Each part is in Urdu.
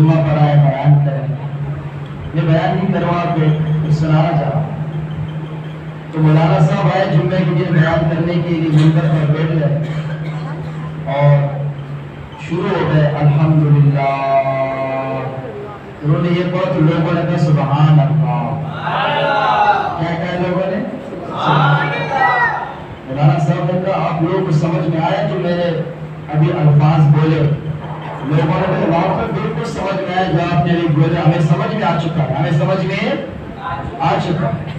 جمعہ پڑھا ہے بیان کریں. یہ بیان نہیں کروا کے سنانا چاہا. تو مولانا صاحب آئے جمعے کے دن بیان کرنے کے لیے منبر پر بیٹھ گئے اور شروع ہو گئے الحمدللہ. انہوں نے یہ کہا تو لوگوں نے کہا سبحان اللہ. کیا کہا لوگوں نے؟ سبحان اللہ. مولانا صاحب نے کہا آپ لوگوں کو سمجھ میں آیا جو میرے ابھی الفاظ بولے؟ لوگوں نے کہا وہاں پر بالکل سمجھ میں آیا جو آپ نے ابھی بولے. ہمیں سمجھ میں آ چکا ہے, ہمیں سمجھ میں آ چکا ہے.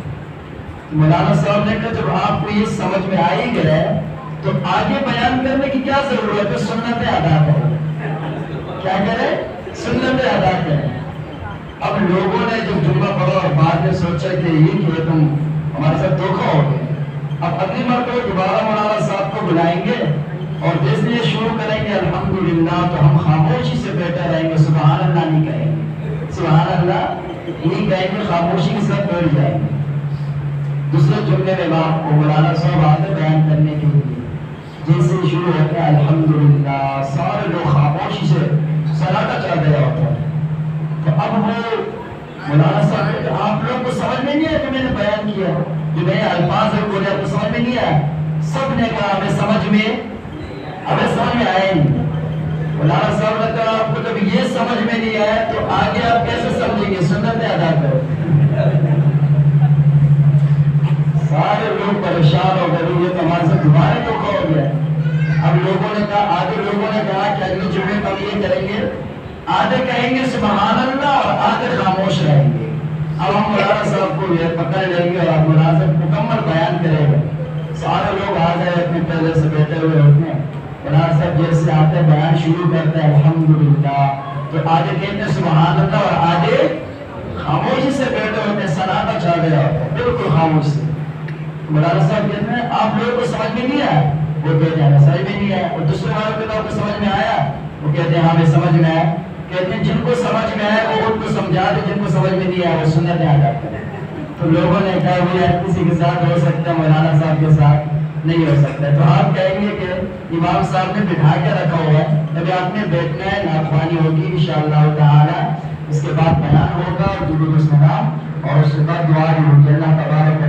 مولانا صاحب نے کہا جب آپ کو یہ سمجھ میں آ ہی گیا تو آگے بیان کرنے کی کیا ضرورت ہے؟ سنتیں ادا کرو. کیا کریں؟ سنتیں ادا کریں. اب لوگوں نے جب جمعہ پڑھا اور بعد میں سوچا کہ یہ کہ تم ہمارے ساتھ دھوکہ ہو گئے, اب اگلی مرتبہ دوبارہ مولانا صاحب کو بلائیں گے اور جس لیے شروع کریں گے الحمدللہ تو ہم خاموشی سے بیٹھے رہیں گے, سبحان اللہ نہیں کہیں گے, سبحان اللہ نہیں کہیں گے, خاموشی کے ساتھ بیٹھ جائیں گے. دوسرے جملے میں آپ کو مولانا صاحب آتے بیان کرنے کے لیے جیسے شروع ہوتا ہے الحمدللہ سارے لوگ خاموشی سے سراہتا چل رہا ہوتا ہے. تو اب وہ مولانا صاحب کہ آپ لوگ کو سمجھ میں نہیں آیا جو میں نے بیان کیا, جو میں الفاظ ہے بولے آپ کو سمجھ میں نہیں آیا؟ سب نے کہا ہمیں سمجھ میں آیا نہیں. مولانا صاحب نے کہا آپ کو جب یہ سمجھ میں نہیں آیا تو آگے آپ کیسے سمجھیں گے؟ سنتیں ادا کرو. سارے لوگ پریشان ہو گئے, یہ تو ہمارے سے دوبارہ دھوکہ ہو گیا. اب لوگوں نے کہا, آگے لوگوں نے کہا کہ اگلی جمعے ہم یہ کریں گے, آدھے کہیں گے سبحان اللہ اور آدھے خاموش رہیں گے. اب ہم مولانا صاحب کو یہ پکڑ لیں گے اور اب مولانا صاحب مکمل بیان کرے گا. سارے لوگ آ گئے اپنے پہلے سے بیٹھے ہوئے اٹھنے. مولانا صاحب جیسے آتے بیان شروع کرتے ہیں الحمدللہ تو آدھے کہتے ہیں سبحان اللہ اور آدھے خاموشی سے بیٹھے ہوتے ہیں, سناٹا چل گیا ہوتا ہے بالکل خاموش سے. مولانا صاحب کہتے ہیں آپ لوگوں کو سمجھ میں نہیں آیا؟ وہ کہتے ہیں ہمیں سمجھ میں نہیں آیا. اور دوسرے والوں کے لوگوں کو سمجھ میں آیا؟ وہ کہتے ہیں ہمیں سمجھ میں آیا. کہتے ہیں جن کو سمجھ میں آیا وہ ان کو سمجھا دے, جن کو سمجھ میں نہیں آیا وہ سنتیں ادا کریں. تو لوگوں نے کہا وہ کسی کے ساتھ ہو سکتا ہے, مولانا صاحب کے ساتھ نہیں ہو سکتا. تو آپ کہیں گے کہ امام صاحب نے بٹھا کے رکھا ہوا ہے, ابھی آپ نے بیٹھنا ہے, نافرمانی ہوگی انشاءاللہ تعالی, اس کے بعد بیان ہوگا درود و سلام اور اس کے بعد دعا بھی ہوگی. اللہ تبارک